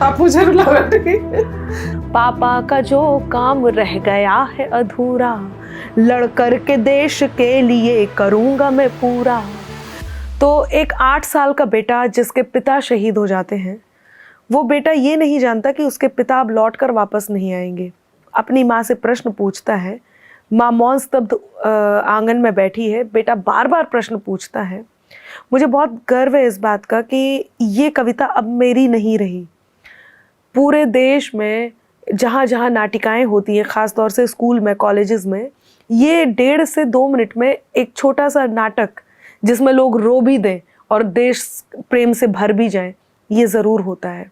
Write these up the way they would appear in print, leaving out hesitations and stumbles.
आप मुझे रुलाओ। पापा का जो काम रह गया है अधूरा, लड़ कर के देश के लिए करूंगा मैं पूरा। तो एक 8 साल का बेटा जिसके पिता शहीद हो जाते हैं, वो बेटा ये नहीं जानता कि उसके पिता अब लौट कर वापस नहीं आएंगे। अपनी माँ से प्रश्न पूछता है। माँ मौन स्तब्ध आंगन में बैठी है। बेटा बार बार प्रश्न पूछता है। मुझे बहुत गर्व है इस बात का कि ये कविता अब मेरी नहीं रही। पूरे देश में जहाँ जहाँ नाटिकाएं होती हैं, ख़ास तौर से स्कूल में, कॉलेजेस में, ये 1.5 से 2 मिनट में एक छोटा सा नाटक जिसमें लोग रो भी दें और देश प्रेम से भर भी जाएं, ये ज़रूर होता है।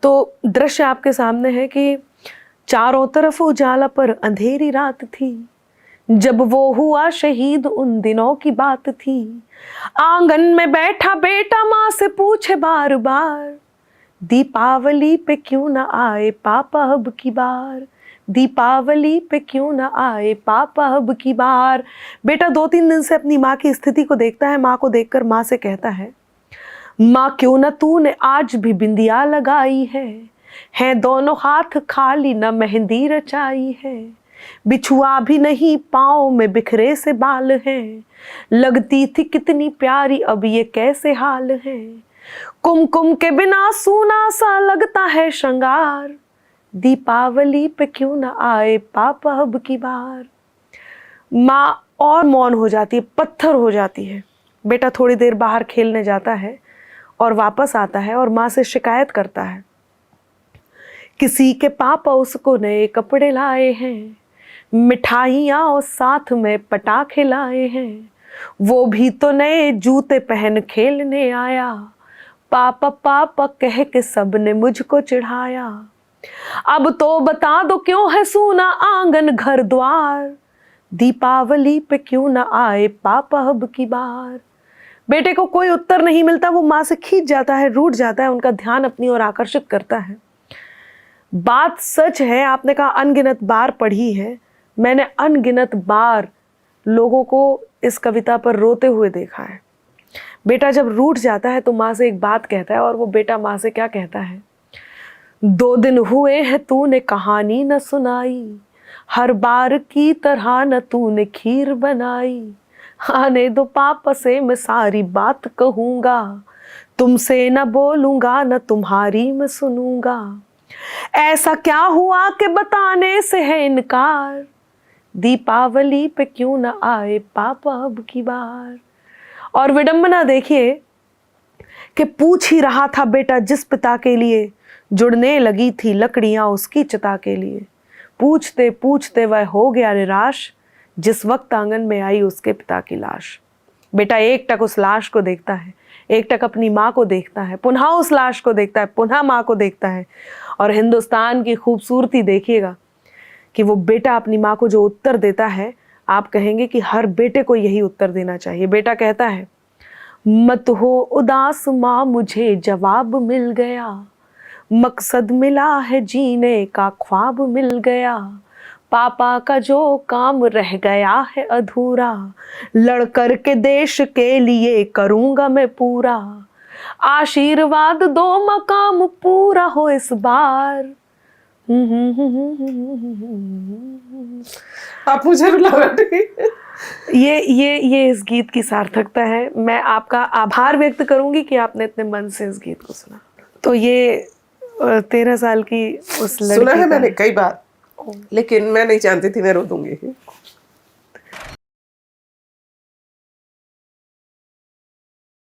तो दृश्य आपके सामने है कि चारों तरफ उजाला पर अंधेरी रात थी, जब वो हुआ शहीद उन दिनों की बात थी। आंगन में बैठा बेटा माँ से पूछे बार बार, दीपावली पे क्यों ना आए पापा अब की बार, दीपावली पे क्यों ना आए पापा अब की बार। बेटा 2-3 दिन से अपनी माँ की स्थिति को देखता है। माँ को देखकर माँ से कहता है, माँ क्यों ना तूने आज भी बिंदिया लगाई है दोनों हाथ खाली न मेहंदी रचाई है, बिछुआ भी नहीं पाँव में बिखरे से बाल हैं, लगती थी कितनी प्यारी अब ये कैसे हाल है, कुमकुम के बिना सूना सा लगता है श्रृंगार, दीपावली पे क्यों ना आए पापा अब की बार। माँ और मौन हो जाती है, पत्थर हो जाती है। बेटा थोड़ी देर बाहर खेलने जाता है और वापस आता है और माँ से शिकायत करता है, किसी के पापा उसको नए कपड़े लाए हैं, मिठाइयाँ और साथ में पटाखे लाए हैं, वो भी तो नए जूते पहन खेलने आया, पापा पापा कह के सबने मुझको चिढ़ाया, अब तो बता दो क्यों है सूना आंगन घर द्वार, दीपावली पे क्यों ना आए पापा अब की बार। बेटे को कोई उत्तर नहीं मिलता। वो माँ से खींच जाता है, रूठ जाता है, उनका ध्यान अपनी ओर आकर्षित करता है। बात सच है, आपने कहा अनगिनत बार पढ़ी है, मैंने अनगिनत बार लोगों को इस कविता पर रोते हुए देखा है। बेटा जब रूठ जाता है तो माँ से एक बात कहता है, और वो बेटा माँ से क्या कहता है, 2 दिन हुए हैं तूने कहानी न सुनाई, हर बार की तरह न तूने खीर बनाई, आने दो पापा से मैं सारी बात कहूँगा, तुमसे न बोलूँगा न तुम्हारी मैं सुनूँगा, ऐसा क्या हुआ कि बताने से है इनकार, दीपावली पे क्यों न आए पापा अब की बार। और विडंबना देखिए कि पूछ ही रहा था बेटा जिस पिता के लिए, जुड़ने लगी थी लकड़ियाँ उसकी चिता के लिए, पूछते पूछते वह हो गया निराश, जिस वक्त आंगन में आई उसके पिता की लाश। बेटा एक टक उस लाश को देखता है, एक टक अपनी माँ को देखता है, पुनः उस लाश को देखता है, पुनः माँ को देखता है। और हिंदुस्तान की खूबसूरती देखिएगा कि वो बेटा अपनी माँ को जो उत्तर देता है, आप कहेंगे कि हर बेटे को यही उत्तर देना चाहिए। बेटा कहता है, मत हो उदास माँ मुझे जवाब मिल गया, मकसद मिला है जीने का ख्वाब मिल गया, पापा का जो काम रह गया है अधूरा, लड़ कर के देश के लिए करूँगा मैं पूरा, आशीर्वाद दो मकाम पूरा हो इस बार। आप मुझे रुलाओ। ये इस गीत की सार्थकता है। मैं आपका आभार व्यक्त करूंगी कि आपने इतने मन से इस गीत को सुना। तो ये 13 साल की उस लड़की सुना है मैंने कई बार, लेकिन मैं नहीं जानती थी मैं रो दूंगी।